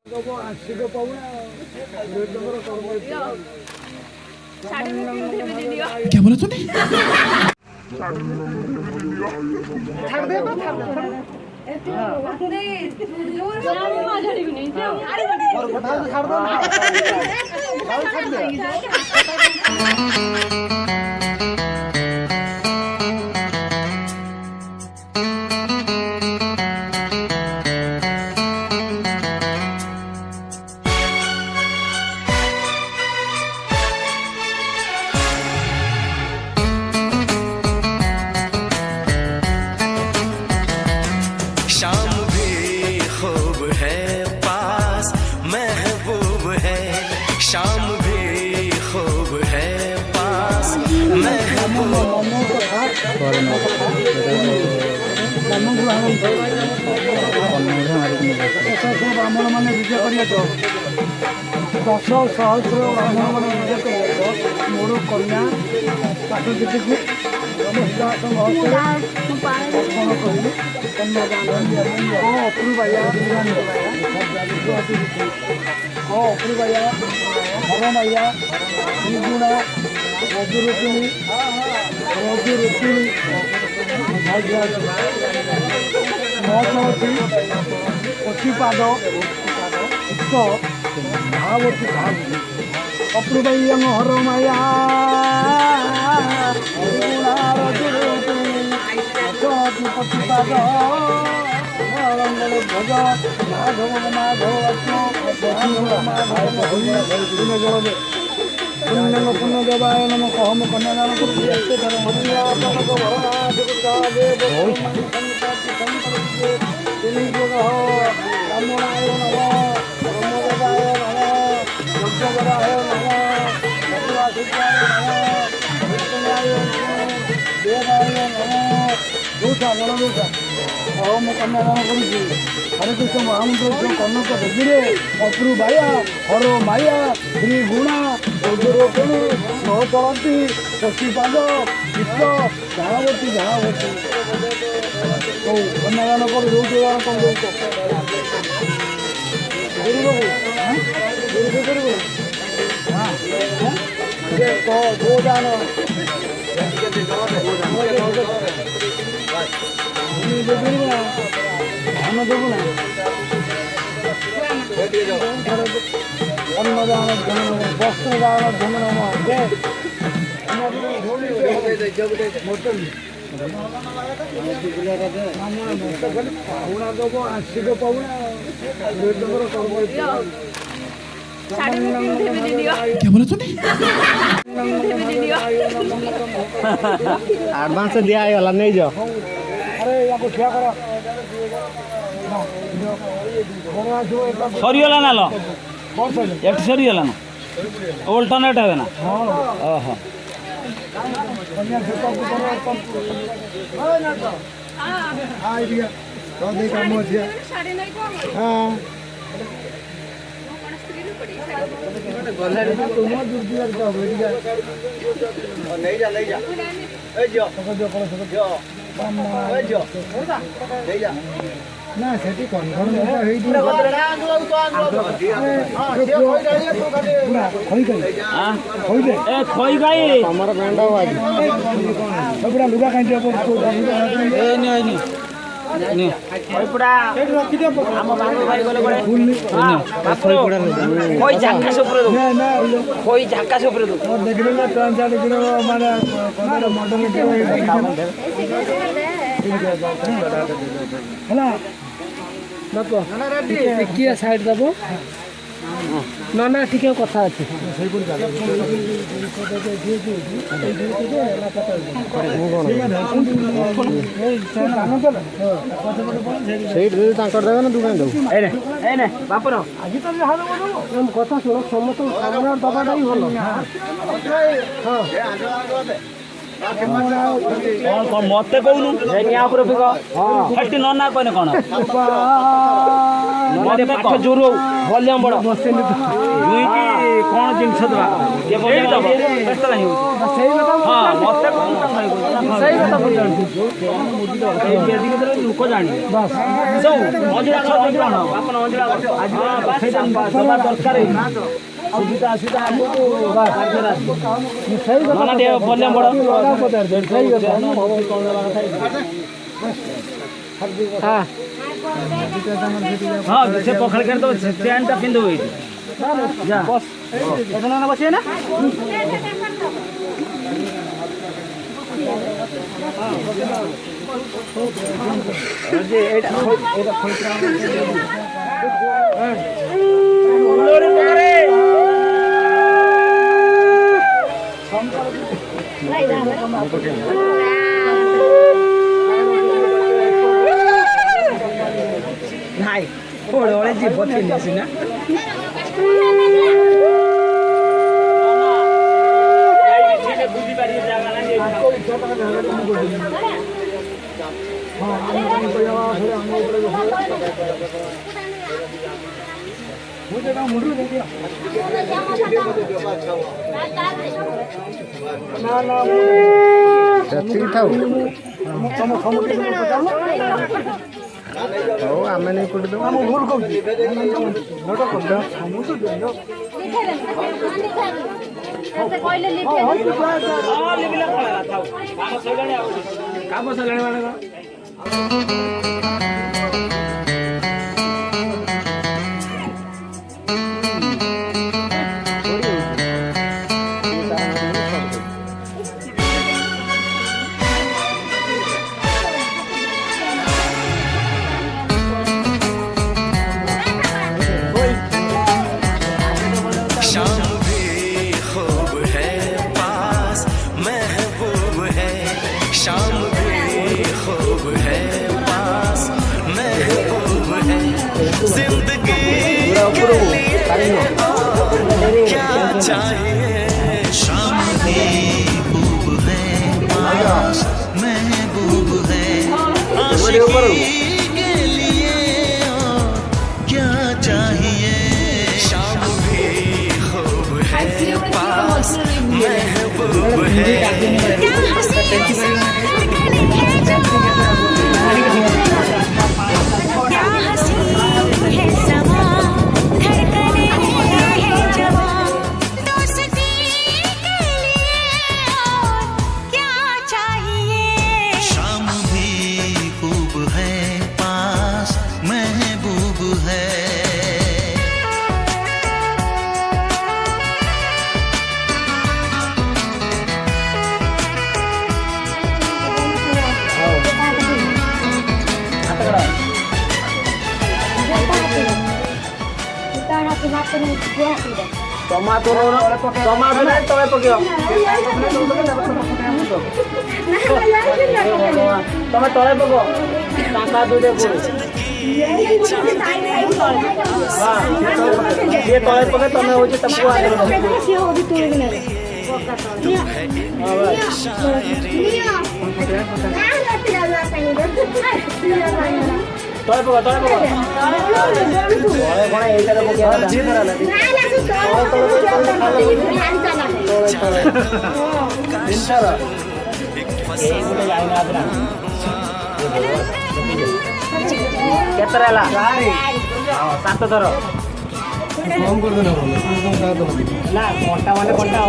क्या बोला तूने? शाम भी खूब है पास महबूब है, शाम भी खूब है पास महबूब। ब्राह्मण मैंने विजय कर 10 सहस्र ब्राह्मण मैंने विजय कर मोर कन्या ताकि सिंहासन अर्पण करी अपूर्वाया अपूर्वाया हरमैया निर्गुणा रजुरूपिणी महती पतिपाद उक्त भावती भावी अपूर्वय्यम हरमया पतिपाद भज माधव माधव पुण्यम पुण्य देवाय नम कहम कन्यादान हम कन्यादान कर हरे कृष्ण महामंत्र कनक देवी अपूर्वाया हर माया श्री गुणा रजरोपिणी सहचरती शशिपाद चित्त झावती झावती कन्यादान कर जो कौन गोदान धान देवु ना अन्नदान वस्त्रदान धन पाहुणा दब आर्थिक पाहुणा क्या बोला तूने? एडवांस दिया है नहीं जाओ। अरे या को क्या करा सरीगला ना लो एक सरीगला ना अल्टरनेट है ना। ओहो ना सेठी कन्फर्म खोई गई हमारा ब्रांड हुआ पूरा लुगा कहीं किए साइड दब ना ना ठीक कथा अच्छे देवे ना दुकान देव बापर आज तो कथा शुण समस्त सामने दबाटा ही भल मत कहूनु हाँ नना कहने कौन ମୋତେ ପାଠ ଜୋର ଭଲ୍ୟୁମ୍ ବଡ଼ ଦୁଇକି କ'ଣ ଜିନିଷ ଦେବା କିଏ ଭଲ୍ୟୁମ୍ ଦେବ ବ୍ୟସ୍ତ ନାହିଁ ହଁ ମୋତେ ଲୋକ ଜାଣିବେ ସବୁ ମଞ୍ଜୁଳା କ'ଣ ଆପଣ ମଞ୍ଜୁଳା ସେଇଟା ଦେବା ଦରକାର ସୁବିଧା ଅସୁବିଧା ଆମକୁ ଭଲ୍ୟୁମ୍ ବଡ଼ हाँ से पखड़ कर तो पैंट पिंध हुई जा बसिए ना নাই ওরে ওরে জীব চিনি আসি না ହଉ ଆମେ ନେଇ କୋଟି ଦେବୁ ଆମ ଭୁଲ କହୁଛି କାମ ସରିଲାଣି ମାନେ जिंदगी क्या चाहिए शाम भी खूब है पास महबूब है आशिकी के लिए क्या चाहिए शाम भी खूब है पास महबूब है टमाटो टमाटो तले पकियो तमे तले पको टाका दुदे पुरो हां ये तले पके तमे होची तपको आने से होदी तोरे ने तले पको तले पको ओए कोन एटा रे पकिया जी धरा ला केतरा सात थर कम कर देना ना घंटा माने घंटा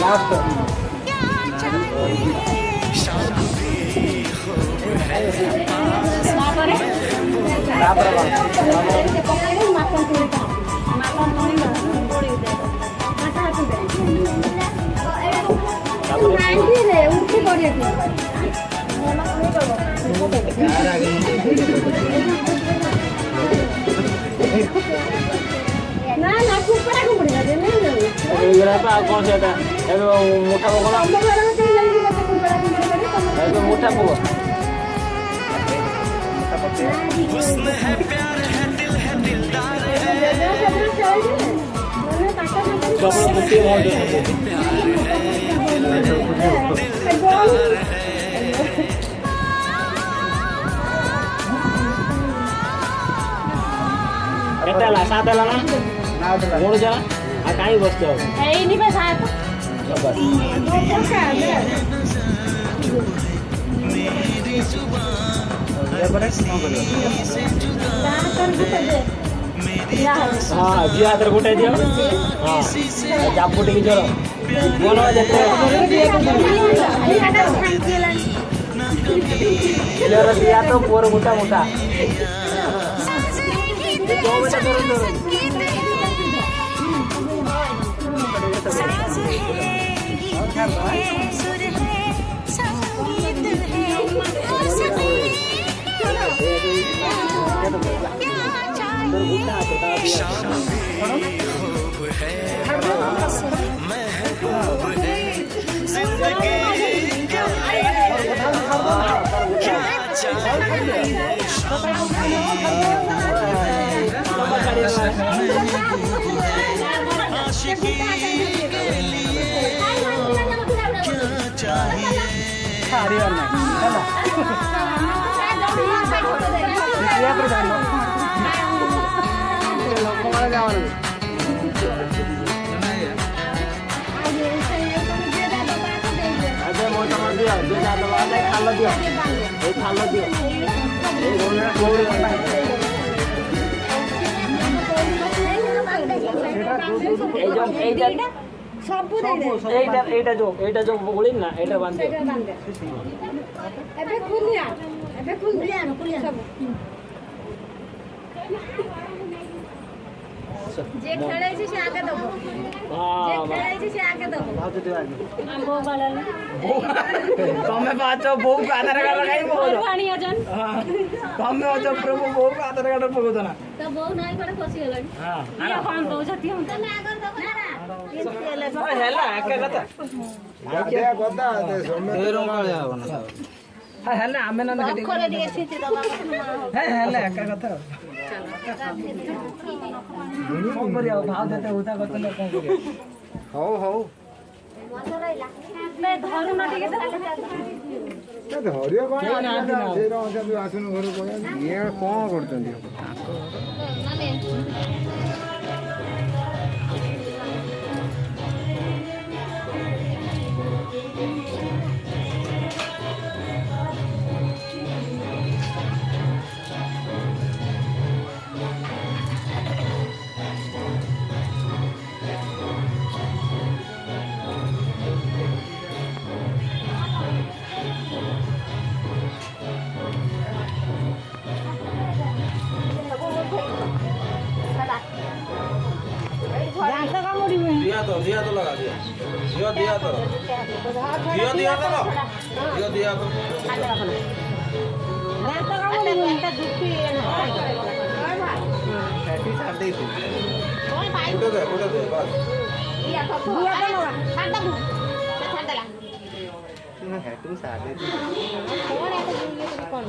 लास्ट कौन से मोटा मोटा हुस्न है प्यार है दिल है दिलदार केटा 7 ना मोड़ जा आ काई बसतो ए नहीं बस आया हाँ जी हाथ गोटे दियो हाँ चापुटी की जोर बोलो जते जोर दिया तो पोर मोटा मोटा এইটা जो বলি না এটা বাঁধে এবে খুলিয়া সব যে খেলাইছে সে আগে দেবো যে খেলাইছে সে আগে দেবো বউ বাড়ালে ତମେ ପାଚ ବୋଉ ଆଧାର କାର୍ଡ କାଇଁ ପକଉଛ ପାଣି ଅଜନ ତମେ ଅଛ ପ୍ରଭୁ ବୋଉ ଆଧାର କାର୍ଡ ପକଉଛ ନା ତ ବଉ ନାଇଁ କୁଆଡେ ଖସି ଗଲାଣି ଇଏ କଣ କହୁଛନ୍ତି ମୁଁ ତମେ ଆଗ ଦେବ ନା ହେଲା ଏକା କଥା ହେଲେ ଆମେ ନା ଖରେ ଟିକେ ଛିଞ୍ଚି ଦବା ହେଲେ ଏକା କଥା କଣ କରିବା ଭାଉ ଯେତେ ଉଠା କରିଥିଲେ କଣ କରିବା ହଉ ହଉ ଧରୁନ ଟିକେ ଧରିବ କଣ ଆସୁନ ଘରକୁ ଇଏ କଣ କରୁଛନ୍ତି दिया तो लगा दिया दिया तो कौन